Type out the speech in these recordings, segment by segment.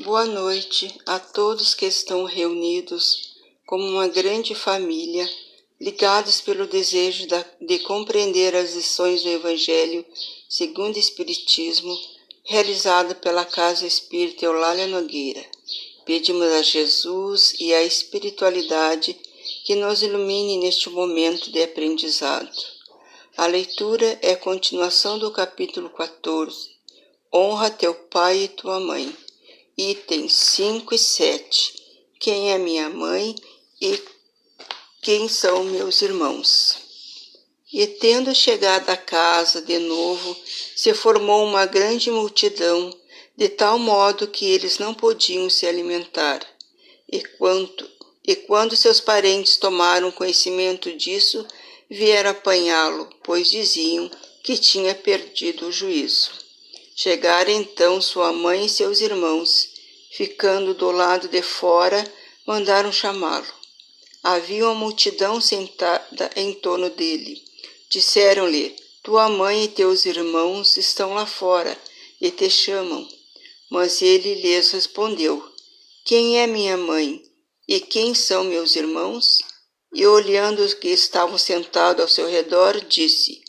Boa noite a todos que estão reunidos como uma grande família, ligados pelo desejo de compreender as lições do Evangelho segundo o Espiritismo, realizado pela Casa Espírita Eulália Nogueira. Pedimos a Jesus e à espiritualidade que nos ilumine neste momento de aprendizado. A leitura é a continuação do capítulo 14. Honra teu pai e tua mãe. Itens 5 e 7. Quem é minha mãe e quem são meus irmãos? E tendo chegado à casa de novo, se formou uma grande multidão, de tal modo que eles não podiam se alimentar. E quando seus parentes tomaram conhecimento disso, vieram apanhá-lo, pois diziam que tinha perdido o juízo. Chegaram então sua mãe e seus irmãos, ficando do lado de fora, mandaram chamá-lo. Havia uma multidão sentada em torno dele. Disseram-lhe: tua mãe e teus irmãos estão lá fora e te chamam. Mas ele lhes respondeu: quem é minha mãe e quem são meus irmãos? E olhando os que estavam sentados ao seu redor, disse: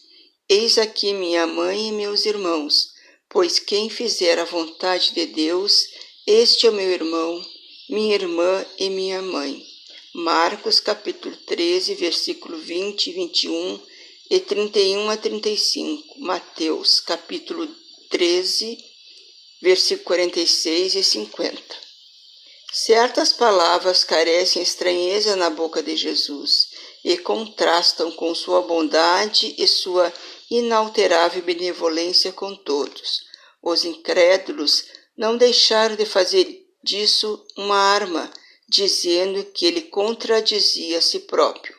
eis aqui minha mãe e meus irmãos, pois quem fizer a vontade de Deus, este é meu irmão, minha irmã e minha mãe. Marcos capítulo 13, versículo 20, 21 e 31 a 35. Mateus capítulo 13, versículo 46 e 50. Certas palavras carecem estranheza na boca de Jesus e contrastam com sua bondade e sua inalterável benevolência com todos. Os incrédulos não deixaram de fazer disso uma arma, dizendo que ele contradizia a si próprio.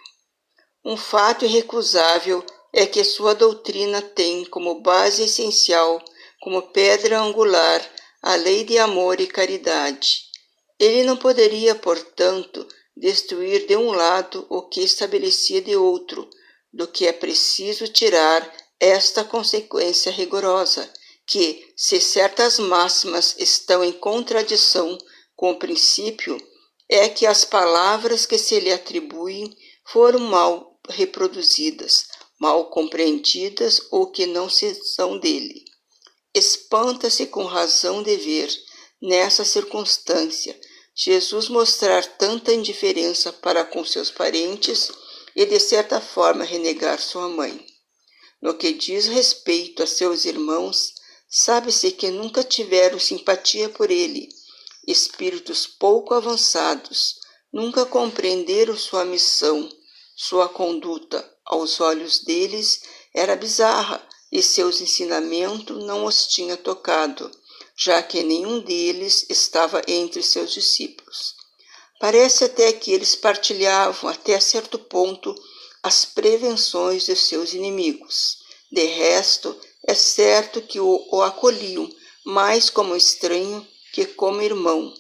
Um fato irrecusável é que sua doutrina tem como base essencial, como pedra angular, a lei de amor e caridade. Ele não poderia, portanto, destruir de um lado o que estabelecia de outro, do que é preciso tirar esta consequência rigorosa, que, se certas máximas estão em contradição com o princípio, é que as palavras que se lhe atribuem foram mal reproduzidas, mal compreendidas ou que não são dele. Espanta-se com razão de ver, nessa circunstância, Jesus mostrar tanta indiferença para com seus parentes e, de certa forma, renegar sua mãe. No que diz respeito a seus irmãos, sabe-se que nunca tiveram simpatia por ele. Espíritos pouco avançados, nunca compreenderam sua missão, sua conduta, aos olhos deles, era bizarra e seus ensinamentos não os tinha tocado, já que nenhum deles estava entre seus discípulos. Parece até que eles partilhavam, até certo ponto, as prevenções de seus inimigos. De resto, é certo que o acolhiam mais como estranho que como irmão,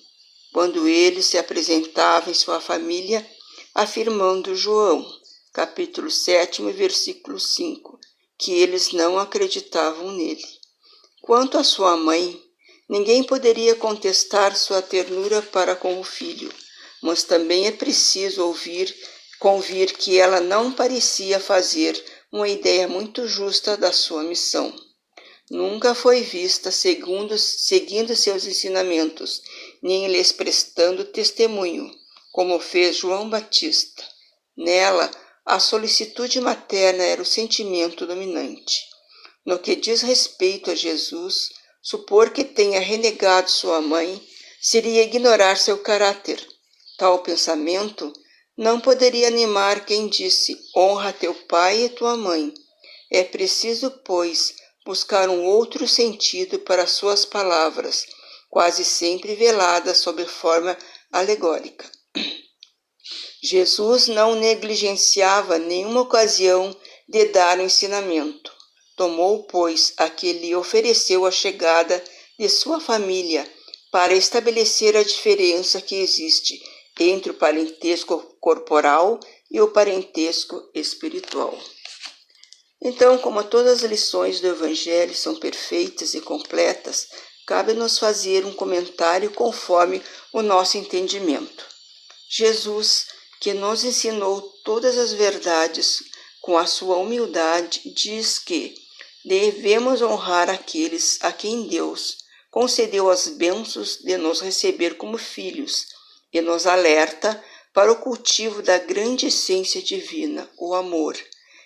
quando ele se apresentava em sua família, afirmando João, capítulo 7, versículo 5, que eles não acreditavam nele. Quanto à sua mãe, ninguém poderia contestar sua ternura para com o filho, mas também é preciso convir que ela não parecia fazer uma ideia muito justa da sua missão. Nunca foi vista seguindo seus ensinamentos, nem lhes prestando testemunho, como fez João Batista. Nela, a solicitude materna era o sentimento dominante. No que diz respeito a Jesus, supor que tenha renegado sua mãe seria ignorar seu caráter. Tal pensamento não poderia animar quem disse: honra teu pai e tua mãe. É preciso, pois, buscar um outro sentido para suas palavras, quase sempre veladas sob forma alegórica. Jesus não negligenciava nenhuma ocasião de dar o ensinamento. Tomou, pois, a que lhe ofereceu a chegada de sua família para estabelecer a diferença que existe entre o parentesco corporal e o parentesco espiritual. Então, como todas as lições do Evangelho são perfeitas e completas, cabe-nos fazer um comentário conforme o nosso entendimento. Jesus, que nos ensinou todas as verdades com a sua humildade, diz que devemos honrar aqueles a quem Deus concedeu as bênçãos de nos receber como filhos e nos alerta para o cultivo da grande essência divina, o amor,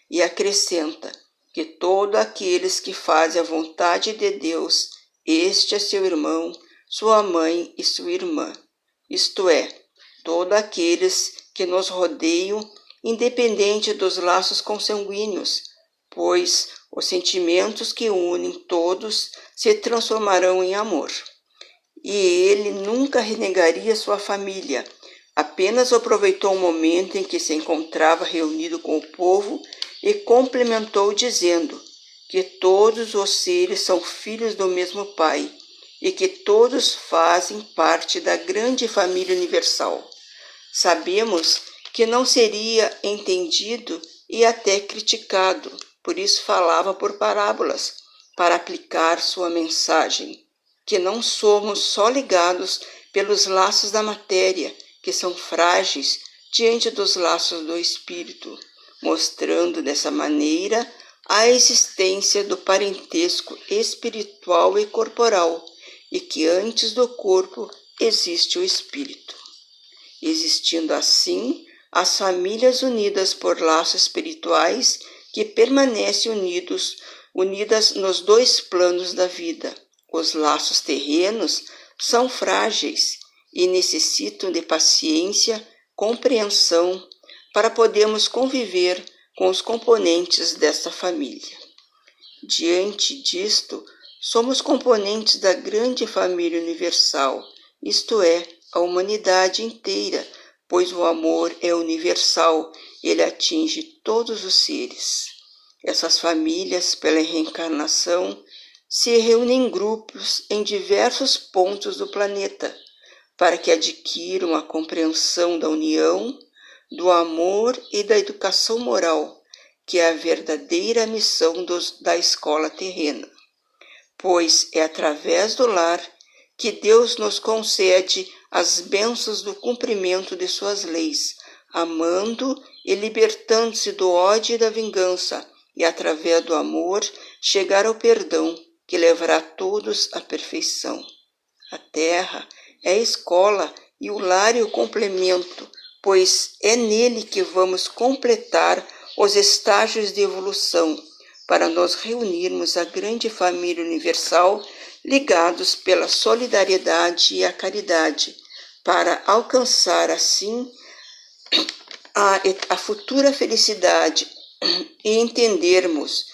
e acrescenta que todos aqueles que fazem a vontade de Deus, este é seu irmão, sua mãe e sua irmã, isto é, todos aqueles que nos rodeiam, independente dos laços consanguíneos, pois os sentimentos que unem todos se transformarão em amor. E ele nunca renegaria sua família, apenas aproveitou o momento em que se encontrava reunido com o povo e complementou dizendo que todos os seres são filhos do mesmo Pai e que todos fazem parte da grande família universal. Sabemos que não seria entendido e até criticado, por isso falava por parábolas, para aplicar sua mensagem, que não somos só ligados pelos laços da matéria, que são frágeis diante dos laços do Espírito, mostrando dessa maneira a existência do parentesco espiritual e corporal, e que antes do corpo existe o Espírito. Existindo assim as famílias unidas por laços espirituais que permanecem unidas nos dois planos da vida. Os laços terrenos são frágeis e necessitam de paciência, compreensão, para podermos conviver com os componentes desta família. Diante disto, somos componentes da grande família universal, isto é, a humanidade inteira, pois o amor é universal, ele atinge todos os seres. Essas famílias, pela reencarnação, se reúnem em grupos em diversos pontos do planeta, para que adquiram a compreensão da união, do amor e da educação moral, que é a verdadeira missão da escola terrena. Pois é através do lar que Deus nos concede as bênçãos do cumprimento de suas leis, amando e libertando-se do ódio e da vingança, e através do amor chegar ao perdão, que levará todos à perfeição. A terra é a escola e o lar é o complemento, pois é nele que vamos completar os estágios de evolução, para nos reunirmos à grande família universal, ligados pela solidariedade e a caridade, para alcançar assim a futura felicidade e entendermos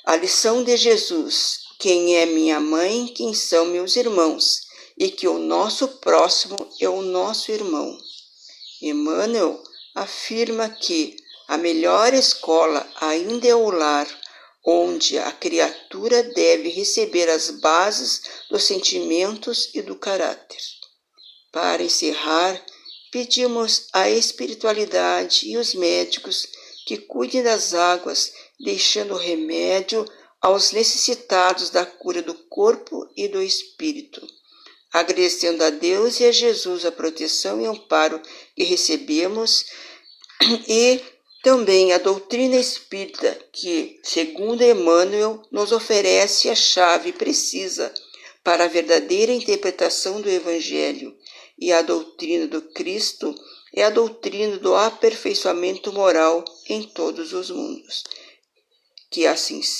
a lição de Jesus, quem é minha mãe, quem são meus irmãos, e que o nosso próximo é o nosso irmão. Emmanuel afirma que a melhor escola ainda é o lar, onde a criatura deve receber as bases dos sentimentos e do caráter. Para encerrar, pedimos à espiritualidade e os médicos que cuidem das águas, deixando o remédio aos necessitados da cura do corpo e do espírito. Agradecendo a Deus e a Jesus a proteção e amparo que recebemos, e também a doutrina espírita que, segundo Emmanuel, nos oferece a chave precisa para a verdadeira interpretação do Evangelho, e a doutrina do Cristo é a doutrina do aperfeiçoamento moral em todos os mundos. Que assim seja.